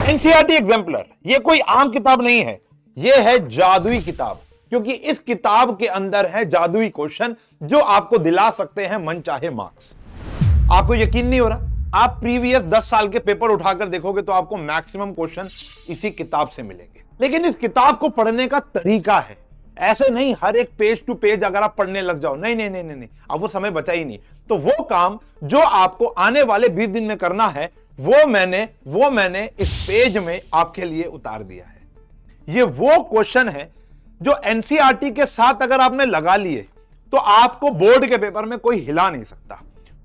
NCERT exemplar ये कोई आम किताब नहीं है, ये है जादुई किताब, क्योंकि इस किताब के अंदर है जादुई क्वेश्चन जो आपको दिला सकते हैं मनचाहे मार्क्स। आपको यकीन नहीं हो रहा? आप प्रीवियस 10 साल के पेपर उठाकर देखोगे तो आपको मैक्सिमम क्वेश्चन इसी किताब से मिलेंगे। लेकिन इस किताब को पढ़ने का तरीका है, ऐसे नहीं हर एक पेज टू पेज अगर आप पढ़ने लग जाओ, नहीं नहीं नहीं नहीं, नहीं। अब वो समय बचा ही नहीं। तो वो काम जो आपको आने वाले 20 दिन में करना है वो मैंने इस पेज में आपके लिए उतार दिया है। ये वो क्वेश्चन है जो एनसीईआरटी के साथ अगर आपने लगा लिए तो आपको बोर्ड के पेपर में कोई हिला नहीं सकता।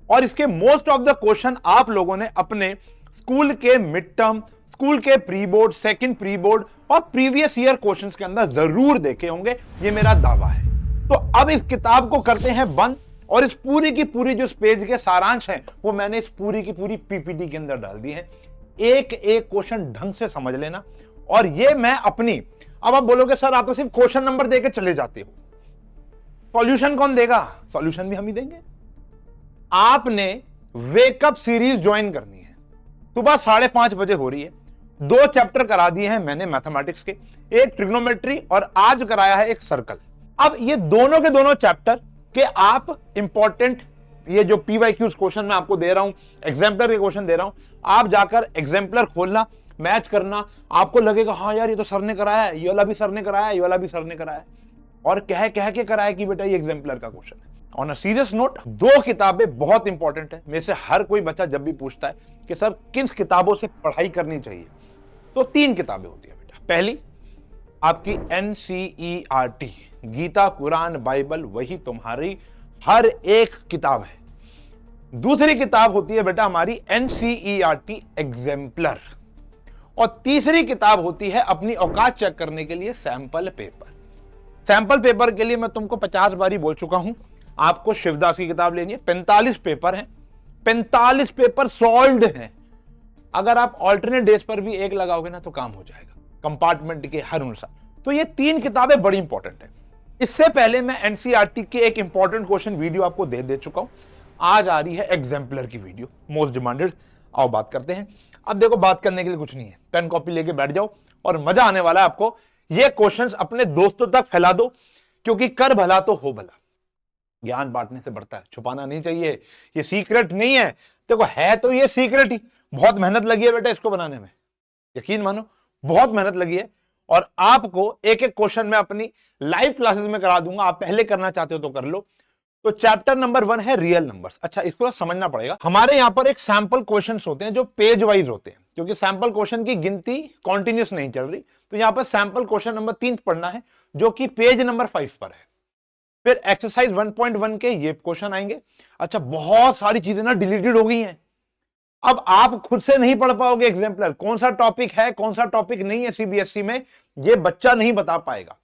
और इसके मोस्ट ऑफ द क्वेश्चन आप लोगों ने अपने स्कूल के मिड टर्म, स्कूल के pre board, second pre board और प्रीवियस ईयर क्वेश्चंस के अंदर जरूर देखे होंगे, ये मेरा दावा है। तो अब इस किताब को करते हैं बंद और इस पूरी की पूरी जो इस पेज के सारांश है वो मैंने इस पूरी की पूरी पीपीटी के अंदर डाल दी है। एक एक क्वेश्चन ढंग से समझ लेना। और ये मैं अपनी, अब आप बोलोगे सर आप तो सिर्फ क्वेश्चन नंबर देके चले जाते हो, सॉल्यूशन कौन देगा? सॉल्यूशन भी हम ही देंगे। आपने वेकअप सीरीज ज्वाइन करनी है, सुबह 5:30 बजे हो रही है। 2 चैप्टर करा दिए हैं मैंने मैथमेटिक्स के, एक ट्रिग्नोमेट्री और आज कराया है एक सर्कल। अब ये दोनों के दोनों चैप्टर के आप इंपॉर्टेंट, ये जो पीवाईक्यूज क्वेश्चन मैं आपको दे रहा हूं, एग्जाम्पलर के क्वेश्चन दे रहा हूं, आप जाकर एग्जाम्पलर खोलना, मैच करना, आपको लगेगा हाँ यार ये तो सर ने कराया है, ये वाला भी सर ने कराया है, ये वाला भी सर ने कराया है, और कह के कराया कि बेटा ये एग्जाम्पलर का क्वेश्चन है। ऑन अ सीरियस नोट, 2 किताबें बहुत इंपॉर्टेंट है। मेरे से हर कोई बच्चा जब भी पूछता है कि सर किन किताबों से पढ़ाई करनी चाहिए, तो 3 किताबें होती है बेटा। पहली आपकी एनसीईआरटी, गीता, कुरान, बाइबल, वही तुम्हारी हर एक किताब है। दूसरी किताब होती है बेटा हमारी एनसीईआरटी एग्जाम्पलर, और तीसरी किताब होती है अपनी औकात चेक करने के लिए सैंपल पेपर। सैंपल पेपर के लिए मैं तुमको 50 बारी बोल चुका हूं, आपको शिवदास की किताब लेनी है। 45 पेपर हैं, 45 पेपर सॉल्व्ड हैं। अगर आप ऑल्टरनेट डेज पर भी एक लगाओगे ना तो काम हो जाएगा कंपार्टमेंट के हर अनुसार। तो ये 3 किताबें बड़ी इंपॉर्टेंट है। इससे पहले मैं एनसीईआरटी के एक इंपॉर्टेंट क्वेश्चन वीडियो आपको दे चुका हूं। आज आ रही है एग्जाम्पलर की वीडियो, मोस्ट डिमांडेड। आओ बात करते हैं। अब देखो, बात करने के लिए कुछ नहीं है, पेन कॉपी लेके बैठ जाओ और मजा आने वाला है आपको। ये क्वेश्चंस अपने दोस्तों तक फैला दो, क्योंकि कर भला तो हो भला। ज्ञान बांटने से बढ़ता है, छुपाना नहीं चाहिए। ये सीक्रेट नहीं है, देखो है तो ये सीक्रेट ही। बहुत मेहनत लगी है बेटा इसको बनाने में, यकीन मानो बहुत मेहनत लगी है। और आपको एक एक क्वेश्चन मैं अपनी लाइव क्लासेस में करा दूंगा, आप पहले करना चाहते हो तो कर लो। तो चैप्टर नंबर 1 है रियल नंबर्स। अच्छा, इसको समझना पड़ेगा। हमारे यहां पर एक सैंपल क्वेश्चंस होते हैं जो पेज वाइज होते हैं, क्योंकि सैंपल क्वेश्चन की गिनती कॉन्टिन्यूस नहीं चल रही। तो यहां पर सैंपल क्वेश्चन नंबर 3 पढ़ना है जो कि पेज नंबर 5 पर है। फिर एक्सरसाइज 1.1 के ये क्वेश्चन आएंगे। अच्छा, बहुत सारी चीजें ना डिलीटेड हो गई हैं, अब आप खुद से नहीं पढ़ पाओगे एग्जाम्पलर, कौन सा टॉपिक है कौन सा टॉपिक नहीं है सीबीएसई में, ये बच्चा नहीं बता पाएगा।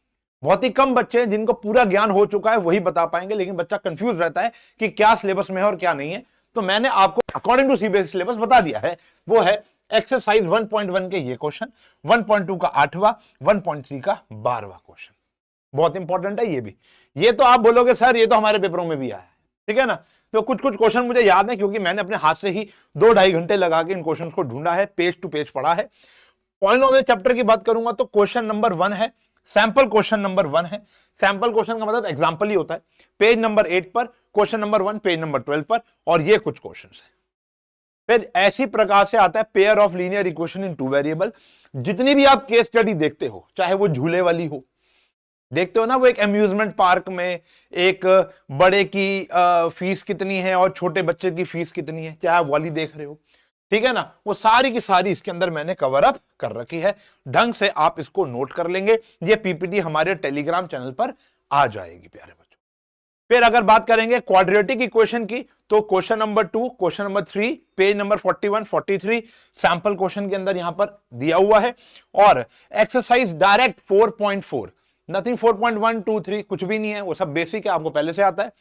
बहुत ही कम बच्चे हैं जिनको पूरा ज्ञान हो चुका है वही बता पाएंगे, लेकिन बच्चा कंफ्यूज रहता है कि क्या सिलेबस में है और क्या नहीं है। तो मैंने आपको अकॉर्डिंग टू सीबीएसई सिलेबस बता दिया है। वो है एक्सरसाइज 1.1 के ये क्वेश्चन, 1.2 का 8वां, 1.3 का 12वां क्वेश्चन। बहुत इंपॉर्टेंट है ये भी। ये तो आप बोलोगे सर ये तो हमारे पेपरों में भी आया है, ठीक है ना। तो कुछ कुछ क्वेश्चन मुझे याद है, क्योंकि मैंने अपने हाथ से ही 2-2.5 घंटे लगा के इन क्वेश्चन को ढूंढा है, पेज टू पेज पढ़ा है। पॉलिनोमियल चैप्टर की बात करूंगा तो क्वेश्चन नंबर 1 है, सैंपल क्वेश्चन नंबर 1 है। सैंपल क्वेश्चन का मतलब एग्जाम्पल ही होता है। पेज नंबर 8 पर क्वेश्चन नंबर 1, पेज नंबर 12 पर, और ये कुछ क्वेश्चन है। फिर ऐसी प्रकार से आता है pair of linear equation in 2 variable. जितनी भी आप केस स्टडी देखते हो, चाहे वो झूले वाली हो, देखते हो ना वो एक अम्यूजमेंट पार्क में एक बड़े की फीस कितनी है और छोटे बच्चे की फीस कितनी है, क्या आप वाली देख रहे हो, ठीक है ना। वो सारी की सारी इसके अंदर मैंने कवर अप कर रखी है। ढंग से आप इसको नोट कर लेंगे, ये पीपीटी हमारे टेलीग्राम चैनल पर आ जाएगी प्यारे बच्चों। फिर अगर बात करेंगे क्वाड्रेटिक इक्वेशन की, तो question number 2, question number 3, page number 41, 43 sample question के अंदर यहां पर दिया हुआ है। और एक्सरसाइज डायरेक्ट 4.4, नथिंग 4.1, 2, 3 कुछ भी नहीं है, वो सब बेसिक है, आपको पहले से आता है।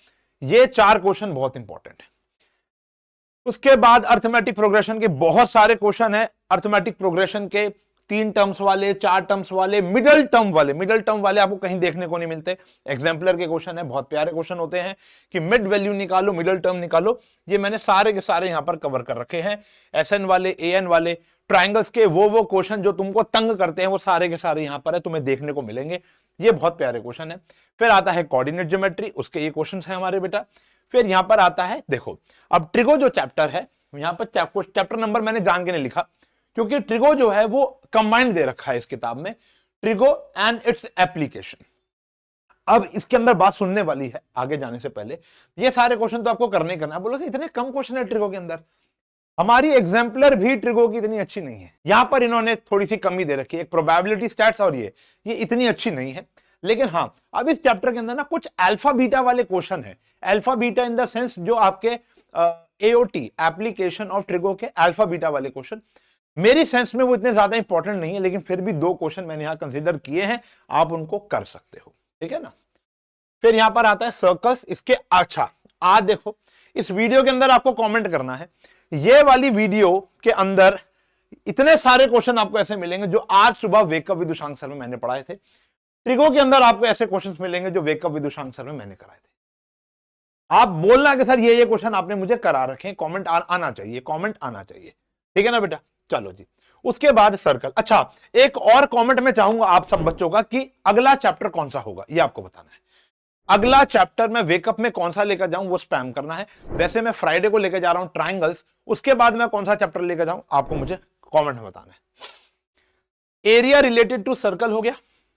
ये 4 क्वेश्चन बहुत इंपॉर्टेंट है। उसके बाद अर्थमेटिक प्रोग्रेशन के बहुत सारे क्वेश्चन है। अर्थमेटिक प्रोग्रेशन के 3 टर्म्स वाले, 4 टर्म्स वाले, मिडल टर्म वाले आपको कहीं देखने को नहीं मिलते। एग्जाम्पलर के क्वेश्चन है, बहुत प्यारे क्वेश्चन होते हैं कि मिड वैल्यू निकालो, मिडल टर्म निकालो। ये मैंने सारे के सारे यहां पर कवर कर रखे हैं। एसएन वाले, एएन वाले, ट्राइंगल्स के वो क्वेश्चन जो तुमको तंग करते हैं वो सारे के सारे यहां पर है, तुम्हें देखने को मिलेंगे। ये बहुत प्यारे क्वेश्चन है। फिर आता है कोऑर्डिनेट ज्योमेट्री, उसके ये क्वेश्चन है हमारे बेटा। फिर यहां पर आता है, देखो अब ट्रिगो जो चैप्टर है, यहां पर चैप्टर नंबर मैंने जान के नहीं लिखा क्योंकि ट्रिगो जो है वो कंबाइंड दे रखा है इस किताब में, ट्रिगो एंड इट्स एप्लीकेशन। अब इसके अंदर बात सुनने वाली है आगे जाने से पहले, ये सारे क्वेश्चन तो आपको करने करना है। बोलो इतने कम क्वेश्चन है ट्रिगो के अंदर, हमारी एग्जाम्पलर भी ट्रिगो की इतनी अच्छी नहीं है। यहां पर इन्होंने थोड़ी सी कमी दे रखी है, एक प्रोबेबिलिटी स्टैट्स, और ये इतनी अच्छी नहीं है। लेकिन हाँ, अब इस चैप्टर के अंदर ना कुछ अल्फा बीटा वाले क्वेश्चन है। Alpha beta in the sense जो आपके एओटी एप्लीकेशन ऑफ ट्रिगो के अल्फा बीटा वाले क्वेश्चन, मेरी सेंस में वो इतने ज्यादा इंपॉर्टेंट नहीं है, लेकिन फिर भी 2 क्वेश्चन मैंने यहां कंसीडर किए हैं, आप उनको कर सकते हो, ठीक है ना। फिर यहां पर आता है सर्कस, इसके अच्छा आज देखो इस वीडियो के अंदर आपको कमेंट करना है। ये वाली वीडियो के अंदर इतने सारे क्वेश्चन आपको ऐसे मिलेंगे जो आज सुबह वेकअप विद उषांक सर में मैंने पढ़ाए थे। ट्रिगो के अंदर आपको ऐसे क्वेश्चंस मिलेंगे जो वेकअप विद उषांक सर में मैंने कराए थे। आप बोलना कि सर ये क्वेश्चन आपने मुझे करा रखे, कमेंट आना चाहिए, कमेंट आना चाहिए, ठीक है ना बेटा। चलो जी, उसके बाद सर्कल। अच्छा, एक और कमेंट मैं चाहूंगा आप सब बच्चों का कि अगला चैप्टर कौन सा होगा, ये आपको बताना है। अगला चैप्टर मैं वेकअप में कौन सा लेकर जाऊं वो स्पैम करना है। वैसे मैं फ्राइडे को लेकर जा रहा हूं ट्राइंगल्स, उसके बाद मैं कौन सा चैप्टर लेकर जाऊं आपको मुझे कमेंट में बताना है। एरिया रिलेटेड टू सर्कल हो गया,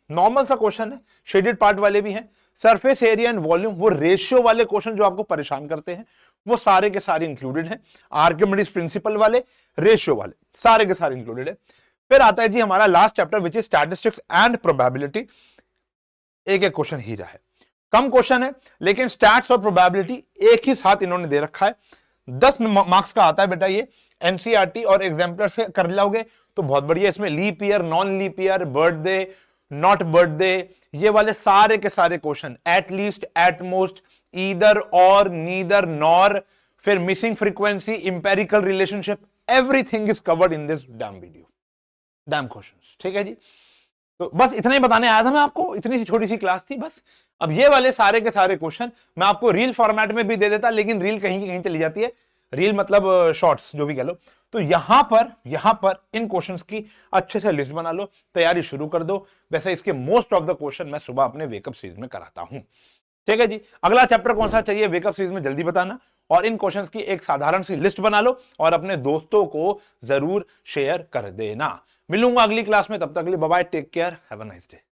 नॉर्मल सा क्वेश्चन है, शेडेड पार्ट वाले भी हैं। सरफेस एरिया एंड वॉल्यूम, वो रेशियो वाले क्वेश्चन जो आपको परेशान करते हैं, वो सारे के सारे इंक्लूडेड हैं। आर्किमिडीज प्रिंसिपल वाले, रेशियो वाले, सारे के सारे इंक्लूडेड है। फिर आता है जी हमारा last chapter which is statistics and probability. एक एक क्वेश्चन ही रहा है, कम क्वेश्चन है लेकिन स्टैट्स और प्रोबेबिलिटी एक ही साथ इन्होंने दे रखा है। 10 मार्क्स का आता है बेटा ये। एनसीईआरटी और एग्जाम्पलर से कर लोगे तो बहुत बढ़िया। इसमें leap year, non leap year, birthday, not birthday, ये वाले सारे के सारे question, at least, at most, either or, neither nor, फिर missing frequency, empirical relationship, everything is covered in this damn video, damn questions, ठीक है जी। तो बस इतना ही बताने आया था मैं आपको, इतनी सी छोटी सी क्लास थी बस। अब ये वाले सारे के सारे क्वेश्चन मैं आपको रील फॉर्मेट में भी दे देता, लेकिन रील कहीं की कहीं चली जाती है, रील मतलब शॉर्ट्स जो भी कह लो। तो यहां पर इन क्वेश्चंस की अच्छे से लिस्ट बना लो, तैयारी शुरू कर दो। वैसे इसके मोस्ट ऑफ द क्वेश्चन मैं सुबह अपने वेकअप सीरीज में कराता हूं, ठीक है जी। अगला चैप्टर कौन सा चाहिए वेकअप सीरीज में जल्दी बताना, और इन क्वेश्चंस की एक साधारण सी लिस्ट बना लो और अपने दोस्तों को जरूर शेयर कर देना। मिलूंगा अगली क्लास में, तब तक के लिए bye bye, take care, have a nice day.